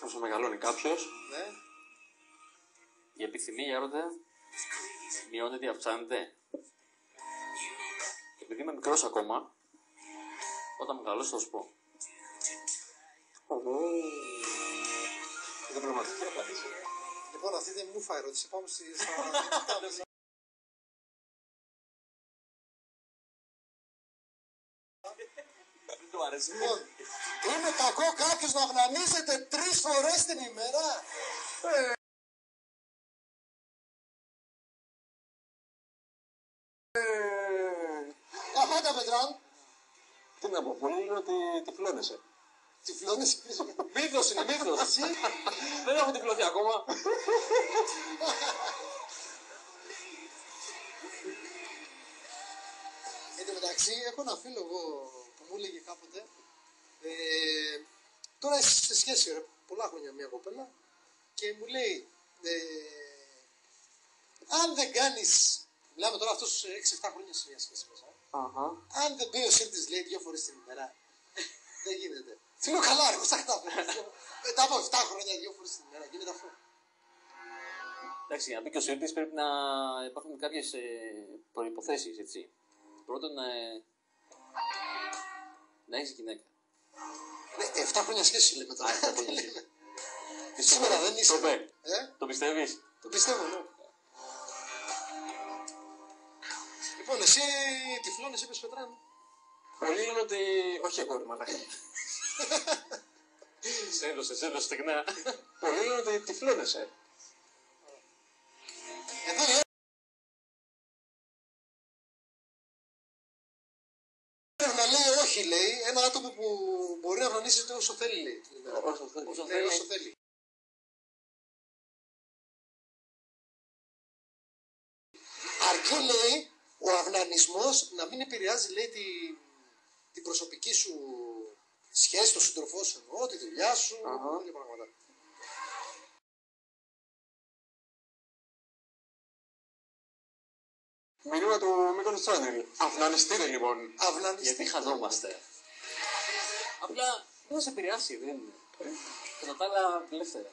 όσο μεγαλώνει κάποιος, Ναι. Η επιθυμία για έρωτα μειώνεται ή αυξάνεται. Επειδή είμαι μικρός ακόμα, όταν μεγαλώσω θα σου πω. διπλωματική απάντηση. Λοιπόν, αυτή δεν μου φάει ερώτηση. Πάμε στη. Δεν του αρέσει. Λοιπόν, είναι κακό κάποιος να αυνανίζεται 3 φορές την ημέρα. Πάντα μετράν. Τι να πω, πολλοί λένε ότι τυφλώνεσαι. Τυφλώνεσαι. Μύθος είναι, μύθος. Δεν έχω τυφλωθεί ακόμα. Εν τω μεταξύ, έχω ένα φίλο εγώ που μου έλεγε κάποτε. Τώρα είσαι σε σχέση πολλά χρόνια μια κοπέλα και μου λέει αν δεν κάνεις, μιλάμε τώρα αυτός 6-7 χρόνια σε μια σχέση μέσα, αν δεν πει ο Σύρτης λέει 2 φορές την ημέρα, δεν γίνεται. Τι λέω καλά ρε, πώς θα καταφέρω. Μετά από 7 χρόνια 2 φορές την ημέρα, γίνεται αυτό. Εντάξει, για να πει και ο Σύρτης πρέπει να υπάρχουν κάποιες προϋποθέσεις, έτσι. Πρώτον, να έχεις γυναίκα. Ναι, 7 χρόνια σχέση λέμε τώρα. 7 χρόνια σχέση. Σήμερα δεν είσαι. Το πιστεύεις? Το πιστεύω, ναι. Λοιπόν, εσύ τυφλώνεσαι, είπες Πετράν. Πολλοί λένε ότι. Όχι εγώ, μαλάκα. Σε έδωσε στεγνά. Πολλοί λένε ότι τυφλώνεσαι. Εδώ η έρευνα λέει όχι, λέει. Ένα άτομο που μπορεί να αυνανίζεται όσο θέλει, λέει. Όσο Ναι, όσο θέλει. Αρκεί, λέει, ο αυνανισμός να μην επηρεάζει, λέει, την προσωπική σου σχέση, τον σύντροφό σου, τη δουλειά σου, τέτοια πράγματα. Μήνυμα του Μίκονος Channel. Αυνανιστείτε λοιπόν. Γιατί χαζόμαστε. Απλά δεν θα σε επηρεάσει, δεν είναι. Κατά τα άλλα, ελεύθερα.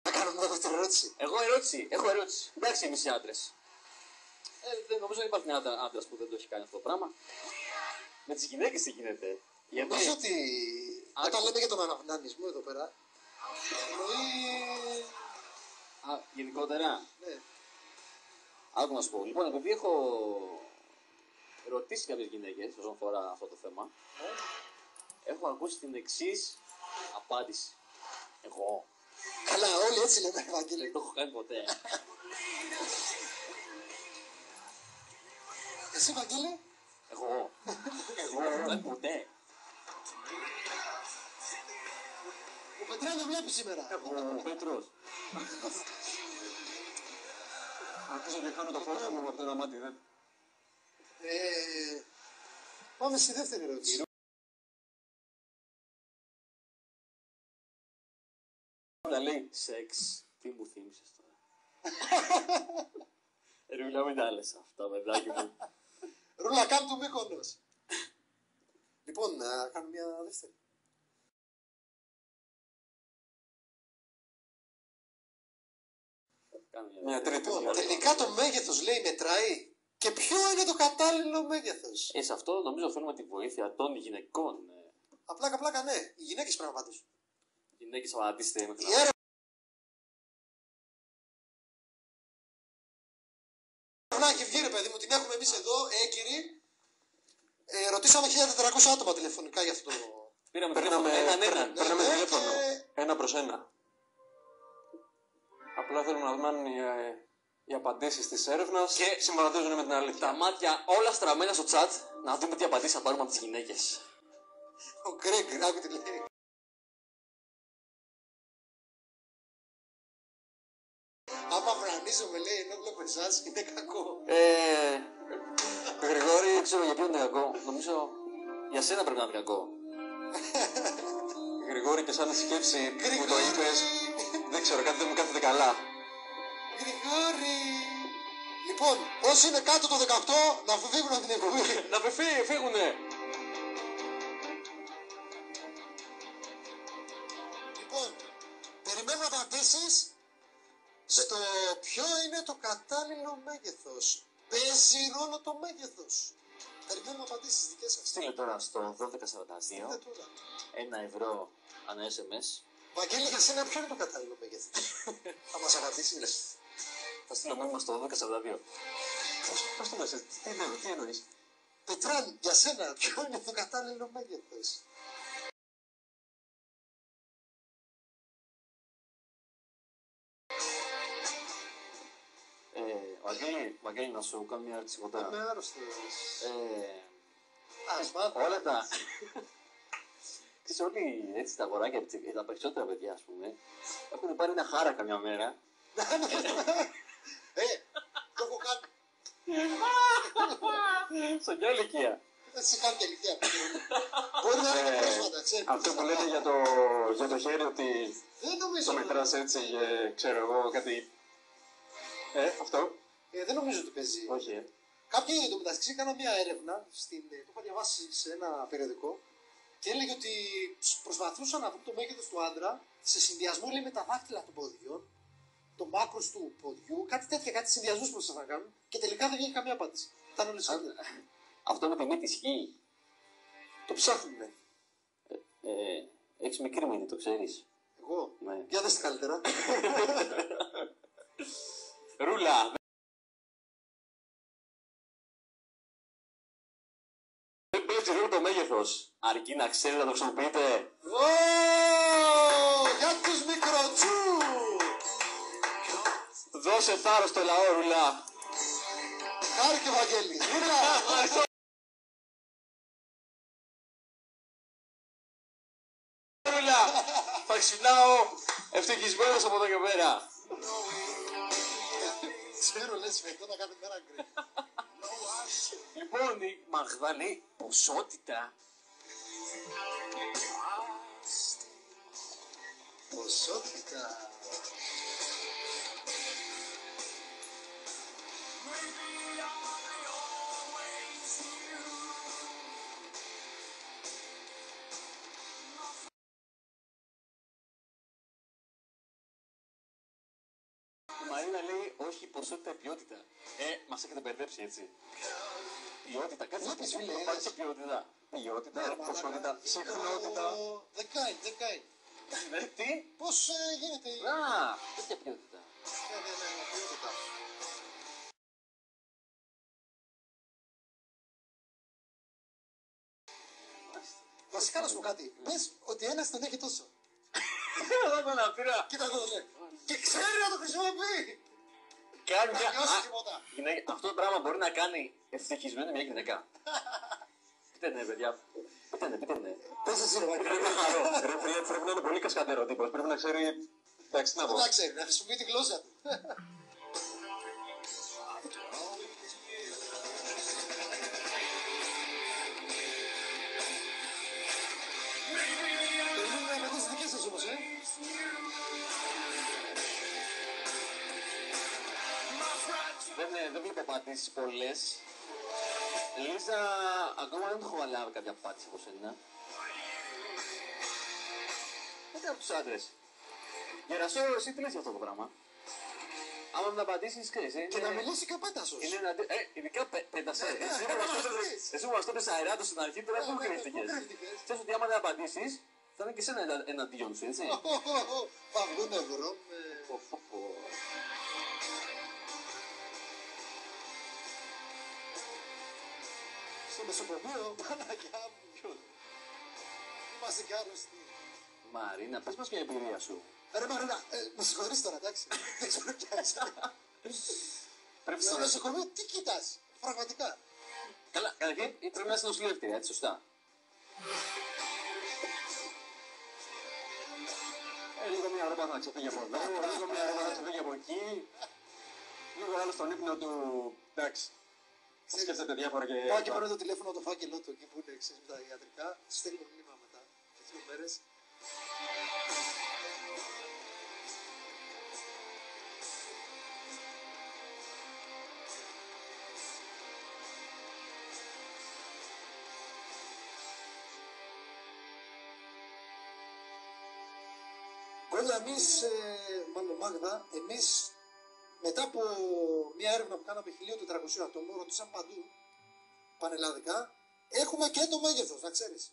Να κάνουμε μια δεύτερη ερώτηση. Έχω ερώτηση. Εντάξει, εμείς οι άντρες. Δεν νομίζω ότι υπάρχει ένα άντρας που δεν το έχει κάνει αυτό το πράγμα. Με τις γυναίκες τι γίνεται. Νομίζω ότι όταν λέμε για τον αυνανισμό εδώ πέρα, εννοεί. Γενικότερα. Ναι. Άκου να σου πω. Λοιπόν, επειδή έχω ρωτήσει κάποιες γυναίκες όσον αφορά αυτό το θέμα, έχω ακούσει την εξής απάντηση. Εγώ. Καλά, όλοι έτσι λέμε, Ευαγγέλη. Δεν το έχω κάνει ποτέ. Εσύ, Ευαγγέλη. Εγώ. Δεν το έχω κάνει ποτέ. Ο Πετράν δεν βλέπει σήμερα. Ο Πέτρος. Αρχίζω και χάνω το φως μου από το ένα μάτι, δεν. Πάμε στη δεύτερη ερώτηση. Να λέει σεξ. Τι μου θύμισες τώρα. Ρε μιλάμε τα άλλες αυτά, παιδάκι μου. Ρούλα, κάνε του Μύκονος. Λοιπόν, να κάνουμε μια δεύτερη. Μια τρίτη δηλαδή. Τελικά το μέγεθος, λέει, μετράει. Και ποιο είναι το κατάλληλο μέγεθος. Σε αυτό νομίζω θέλουμε τη βοήθεια των γυναικών. Απλά πλάκα, ναι. Οι γυναίκες πρέπει να απαντήσουν. Γυναίκες απαντήστε με την Η έρευνα έχει βγει, ρε παιδί μου, την έχουμε εμείς εδώ, έγκυρη. Ρωτήσαμε 1400 άτομα τηλεφωνικά για αυτό το. Πήραμε Παίρναμε Ναι, τηλέφωνο. και- 1-1. Απλά θέλουμε να δούμε αν οι απαντήσεις της έρευνας Και- συμβαδίζουν με την τα αλήθεια. μάτια όλα στραμμένα στο chat να δούμε τι απαντήσεις θα πάρουμε από τις γυναίκες. Ο Γκρέγκ, άκου τι λέει. Άμα βρανίζομαι, λέει, ενώ βλέπω εσάς, είναι κακό. Γρηγόρη, Δεν ξέρω για ποιον είναι κακό. Νομίζω για σένα πρέπει να είναι κακό. Γρηγόρη και σαν σκέψη που το είπες, δεν ξέρω, κάτι δεν μου κάθεται καλά. Γρηγόρη. Λοιπόν, όσοι είναι κάτω το 18, να φύγουν από την εκπομπή. Να φύγουνε! Στο ποιο είναι το κατάλληλο μέγεθος. Παίζει ρόλο το μέγεθος. Περιμένω απαντήσεις δικές σας. Στείλε τώρα στο 1242 €1 ανά SMS. Βαγγέλη, για σένα ποιο είναι το κατάλληλο μέγεθος. Θα μας απαντήσεις. Θα στείλω μήνυμα στο 1242. Πώς το λες, τι εννοείς. Πετράν, για σένα ποιο είναι το κατάλληλο μέγεθος. Βαγγέλη, να σου κάνω μια ερώτηση κοντά. Είμαι άρρωστος. Όλα τα... Ξέρεις, όλοι έτσι τα αγοράκια, τα περισσότερα παιδιά, ας πούμε, έχουν πάρει ένα χάρα καμιά μέρα. Το έχω κάνει. Σε ποια ηλικία. Σε κάποια ηλικία. Μπορεί να είναι και πρόσφατα, ξέρεις. Αυτό που λέτε για το χέρι ότι Δεν νομίζω. το μετράς έτσι, ξέρω εγώ, κάτι... αυτό. Δεν νομίζω ότι παίζει. Όχι. Κάποιοι εντωμεταξύ έκαναν μια έρευνα, το είχα διαβάσει σε ένα περιοδικό και έλεγε ότι προσπαθούσαν να βρουν το μέγεθος του άντρα σε συνδυασμό λέει, με τα δάχτυλα των ποδιών, το μάκρος του ποδιού, κάτι τέτοια, κάτι συνδυασμούς που προσπαθούσαν να κάνουν και τελικά δεν βγήκε καμία απάντηση. Ήταν όλες ίδιες. Αυτό με τη μύτη ισχύει. Το ψάχνουμε. Έχεις μικρή μύτη, το ξέρεις. Εγώ. Ναι. Για δες τι καλύτερα. Ρούλα. Δεν παίζει ρόλο το μέγεθος. Αρκεί να ξέρει να το χρησιμοποιείτε. Για τους μικροτσού. Δώσε θάρρος στο λαό, Ρούλα. Χάρηκε Βαγγέλη. Ρούλα. Θα ξυπνάω ευτυχισμένος από εδώ και πέρα. Ξέρω λες με αυτό να κάνει μέρα γκρι. Λοιπόν, η Μαγδά λέει ποσότητα. Ποσότητα. Η Μαρίνα λέει όχι ποσότητα, ποιότητα. Μας έχετε μπερδέψει έτσι. Ποιότητα, κάτι Βλέπεις, σπουδαίο, φίλε, υπάρχει και ποιότητα. Ποιότητα, ποσότητα, συχνότητα. Δεν κάνει. Τι? Πώς γίνεται η... Α, τέτοια ποιότητα. Ναι, ποιότητα. Βασικά να σου πω κάτι. Πες ότι ένας τον έχει τόσο. Δεν τον απειρά. Κοίτα εδώ, ναι. Και ξέρει να το χρησιμοποιεί. Κάνει Να μια... νιώσει τίποτα. Αυτό το πράγμα μπορεί να κάνει ευτυχισμένη μια γυναίκα. Πείτε ναι, παιδιά. Πείτε ναι. Πες εσύ ρε Βαγγέλη. Πρέπει να χαρώ. Πρέπει να είναι πολύ κασκαδερό τύπος. Πρέπει να ξέρει... Εντάξει, να πω. Δεν ξέρει, να χρησιμοποιεί τη γλώσσα του. Περιμένουμε να δεις δικές σας όμως, Δεν βλέπω απαντήσεις πολλές. Λίζα, ακόμα δεν έχω λάβει κάποια απάντηση από σένα. Δεν από τους άντρες. Γερασό, εσύ τι λες για αυτό το πράγμα. Άμα με απαντήσεις, ξέρεις. Και να μιλήσει και ο Πέτασος. Είναι ειδικά Πέτασε. Εσύ μου μας τότε αεράτος στην αρχή, τώρα πού κρύφτηκες. Ξέρεις ότι άμα δεν απαντήσεις, θα είναι και εσένα εναντίον σου, έτσι. Θα βγουν ευρώ με... Στο νοσοκομείο, Παναγιά μου. Είμαστε κι άρρωστοι. Μαρίνα, πες μας μια εμπειρία σου. Ρε Μαρίνα, με συγχωρείς τώρα, εντάξει. Δεν ξέρω ποια είσαι. Πρέπει Στο να... νοσοκομείο τι κοιτάς, πραγματικά. Καλά, καταρχήν πρέπει να είσαι νοσηλεύτρια, έτσι σωστά. Λίγο μια ώρα να ξεφύγει από εδώ, λίγο μια ώρα να ξεφύγει από εκεί. Λίγο άλλο στον ύπνο του, εντάξει. Σκέφτεται διάφορα και... Πάω και παίρνω το τηλέφωνο το φάκελό του εκεί που είναι ξέρεις με τα ιατρικά. Σου στέλνω μήνυμα μετά. Και 2 μέρες. Βέβαια εμείς, μάλλον Μάγδα, εμείς μετά από μια έρευνα που κάναμε 1.400 ατόμων, ρωτήσαν παντού, πανελλαδικά, έχουμε και το μέγεθος, να ξέρεις.